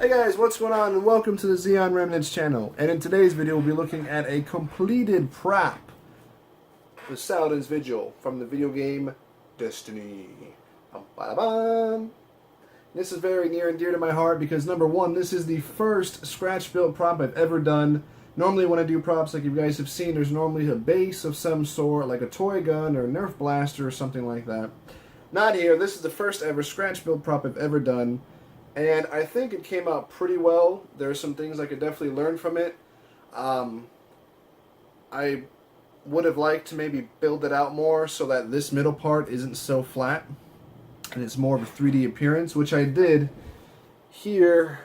Hey guys, what's going on, and welcome to the Zeonremnants channel. And in today's video, we'll be looking at a completed prop, the Saladin's Vigil from the video game Destiny. Bum. This is very near and dear to my heart because number one, this is the first scratch-built prop I've ever done. Normally when I do props, like you guys have seen, there's normally a base of some sort, like a toy gun or a Nerf blaster or something like that. Not here. This is the first ever scratch-built prop I've ever done. And I think it came out pretty well. There are some things I could definitely learn from it. I would have liked to maybe build it out more so that this middle part isn't so flat and it's more of a 3D appearance, which I did. Here,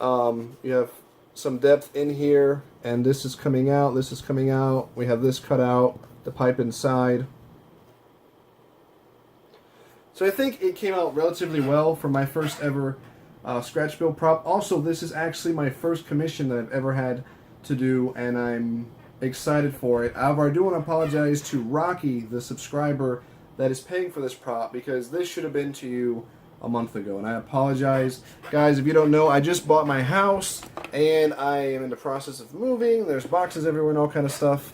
you have some depth in here, and this is coming out, this is coming out. We have this cut out, the pipe inside. So I think it came out relatively well for my first ever scratch build prop. Also, this is actually my first commission that I've ever had to do, and I'm excited for it. However, I do want to apologize to Rocky, the subscriber that is paying for this prop, because this should have been to you a month ago, and I apologize. Guys, if you don't know, I just bought my house, and I am in the process of moving. There's boxes everywhere and all kind of stuff.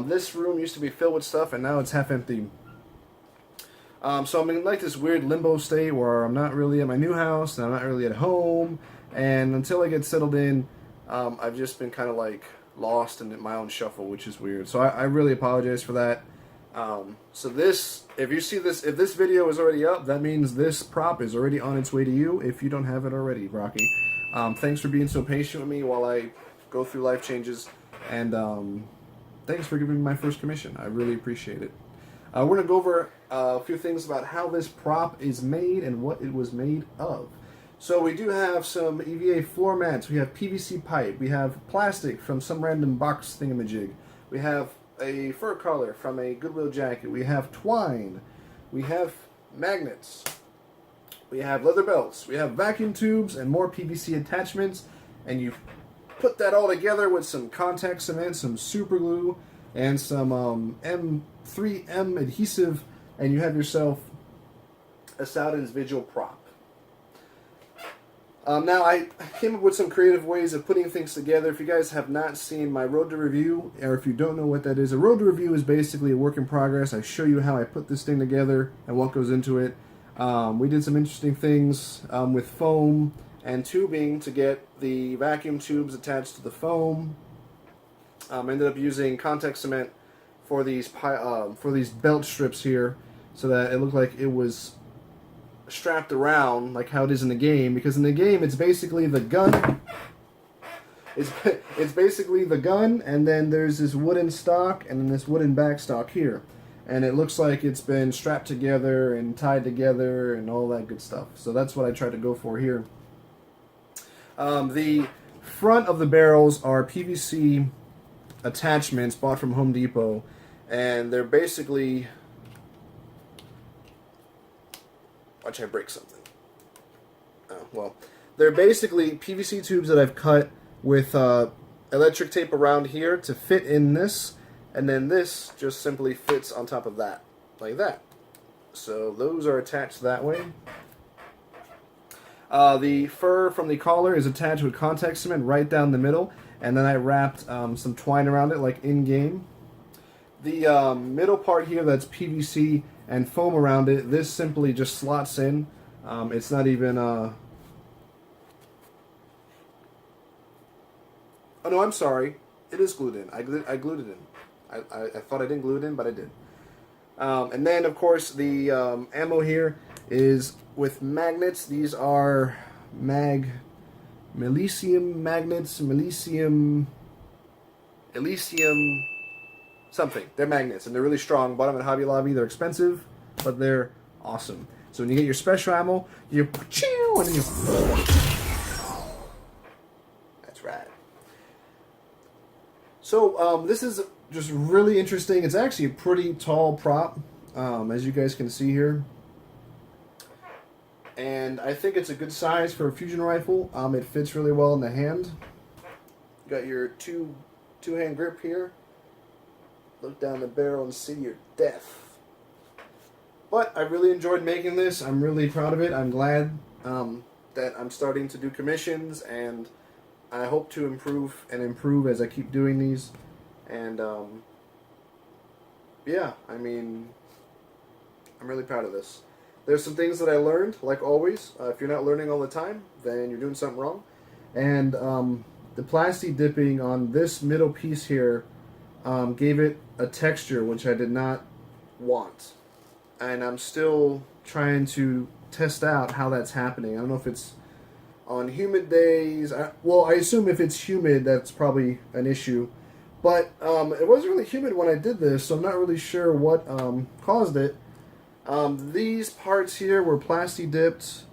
This room used to be filled with stuff, and now it's half empty. So I'm in like this weird limbo state where I'm not really at my new house and I'm not really at home, and until I get settled in, I've just been kind of like lost in my own shuffle, which is weird. So I really apologize for that. So this, if you see this, if this video is already up, that means this prop is already on its way to you if you don't have it already, Rocky. Thanks for being so patient with me while I go through life changes, and thanks for giving me my first commission. I really appreciate it. We're going to go over a few things about how this prop is made and what it was made of. So we do have some EVA floor mats, we have PVC pipe, we have plastic from some random box thingamajig, we have a fur collar from a Goodwill jacket, we have twine, we have magnets, we have leather belts, we have vacuum tubes and more PVC attachments, and you put that all together with some contact cement, some super glue, and some M3M adhesive, and you have yourself a Saladin's Vigil prop. Now, I came up with some creative ways of putting things together. If you guys have not seen my Road to Review, or if you don't know what that is, a Road to Review is basically a work in progress. I show you how I put this thing together and what goes into it. We did some interesting things with foam and tubing to get the vacuum tubes attached to the foam. Ended up using contact cement for these belt strips here, so that it looked like it was strapped around like how it is in the game. Because in the game, it's basically the gun. It's basically the gun, and then there's this wooden stock, and then this wooden backstock here, and it looks like it's been strapped together and tied together and all that good stuff. So that's what I tried to go for here. The front of the barrels are PVC attachments bought from Home Depot, and they're basically, watch I break something. Well, they're basically PVC tubes that I've cut with electric tape around here to fit in this, and then this just simply fits on top of that, like that. So those are attached that way. The fur from the collar is attached with contact cement right down the middle, and then I wrapped some twine around it like in-game. The middle part here that's PVC and foam around it, this simply just slots in. It's not even... Oh no, I'm sorry. It is glued in. I glued it in. I thought I didn't glue it in, but I did. And then, of course, the ammo here is with magnets. These are Milesium magnets, Elysium something. They're magnets, and they're really strong. Bought them at Hobby Lobby. They're expensive, but they're awesome. So when you get your special ammo, you and then you... That's right. So this is just really interesting. It's actually a pretty tall prop, as you guys can see here. And I think it's a good size for a fusion rifle. It fits really well in the hand. You got your two-hand grip here. Look down the barrel and see your death. But I really enjoyed making this. I'm really proud of it. I'm glad that I'm starting to do commissions, and I hope to improve and improve as I keep doing these. And yeah, I mean, I'm really proud of this. There's some things that I learned, like always. If you're not learning all the time, then you're doing something wrong. And the plasti dipping on this middle piece here gave it a texture which I did not want. And I'm still trying to test out how that's happening. I don't know if it's on humid days. Well, I assume if it's humid, that's probably an issue. But it wasn't really humid when I did this, so I'm not really sure what caused it. These parts here were plasti dipped.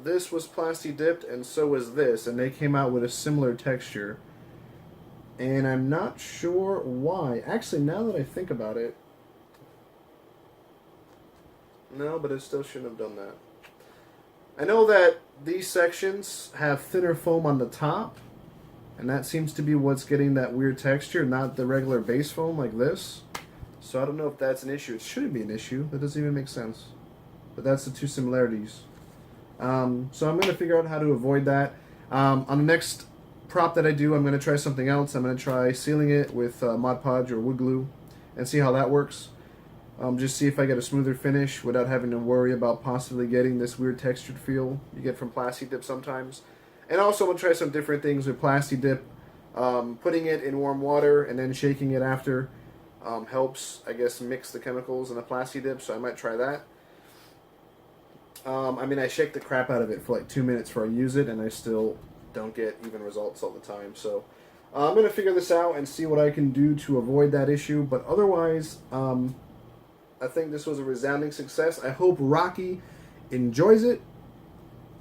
This was plasti dipped, and so was this, and they came out with a similar texture. And I'm not sure why. Actually, now that I think about it, no, but it still shouldn't have done that. I know that these sections have thinner foam on the top, and that seems to be what's getting that weird texture, not the regular base foam like this. So I don't know if that's an issue. It shouldn't be an issue. That doesn't even make sense. But that's the two similarities. So I'm going to figure out how to avoid that. On the next prop that I do, I'm going to try something else. I'm going to try sealing it with Mod Podge or wood glue and see how that works. Just see if I get a smoother finish without having to worry about possibly getting this weird textured feel you get from plasti dip sometimes. And also I'm going to try some different things with plasti dip. Putting it in warm water and then shaking it after helps, I guess, mix the chemicals in the plasti dip, so I might try that. I mean, I shake the crap out of it for like 2 minutes before I use it, and I still don't get even results all the time. So I'm going to figure this out and see what I can do to avoid that issue. But otherwise, I think this was a resounding success. I hope Rocky enjoys it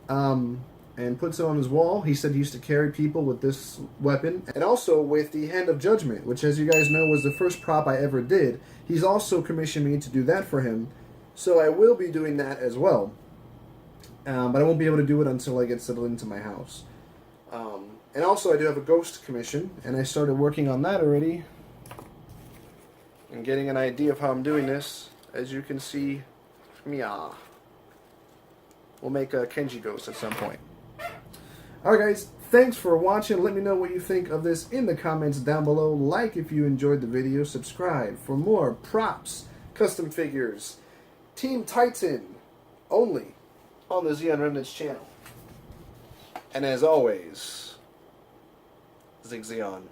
and puts it on his wall. He said he used to carry people with this weapon. And also with the Hand of Judgment, which, as you guys know, was the first prop I ever did. He's also commissioned me to do that for him. So I will be doing that as well. But I won't be able to do it until I get settled into my house. And also I do have a ghost commission, and I started working on that already. And getting an idea of how I'm doing this. As you can see, meow. We'll make a Kenji ghost at some point. Alright guys, thanks for watching. Let me know what you think of this in the comments down below. Like if you enjoyed the video. Subscribe for more props, custom figures, Team Titan, only on the Zeonremnants channel. And as always, Zig Zeon.